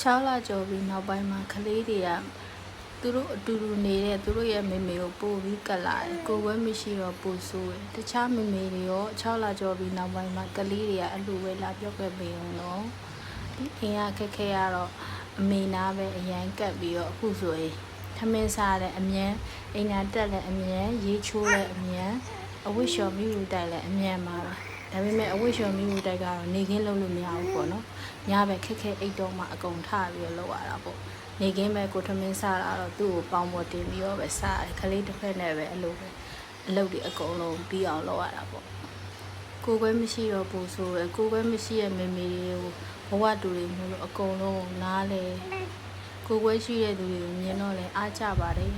6 လကျော်ပြီးနောက်ပိုင်းမှာကလေးတွေကသူတို့အတူတူနေတဲ့သူတို့ရဲ့မေမေကိုပို့ပြီးကတ်လာတယ်ကိုယ်ပဲမရှိတော့ပို့ဆိုးတယ်တခြားမေမေတွေရော6 လကျော်ပြီးနောက်ပိုင်းမှာကလေးတွေကအလူပဲလာပြော့ခဲ့ပေးအောင်တော့ဒီအိမ်ကခက်ရတော့အမေနာပဲအရန်ကတ်ပြီးတော့အခုဆိုရင်ထမင်းစားတဲ့အမြန်အိမ်နာတက်လည်းအမြန်ရေးချိုးလည်းအမြန်အဝတ်လျှော်မိမှုတိုက်လည်းအမြန်ပါပဲဒါပေမဲ့အဝတ်လျှော်မိမှုတိုက်ကတော့နေခင်းလုပ်လို့မရဘူးပေါ့နော်ညပဲခက်အိတ်တော့မှအကုန်ထပြီးတော့လုပ်ရတာပေါ့နေခင်းပဲကိုထမင်းစားတာတော့သူ့ကိုပေါင်းပေါ်တင်ပြီးတော့ပဲစားတယ်ခလေးတစ်ဖက်နဲ့ပဲအလုပ်တွေအကုန်လုံးပြီးအောင်လုပ်ရတာပေါ့ကိုယ်ပဲမရှိတော့ဘူးဆိုရယ်ကိုယ်ပဲမရှိရဲ့မေမေတွေကိုဘဝတူတွေမျိုးလို့အကုန်လုံးနားလေကိုယ်ပဲရှိတဲ့သူတွေကိုမြင်တော့လဲအားကြပါတယ်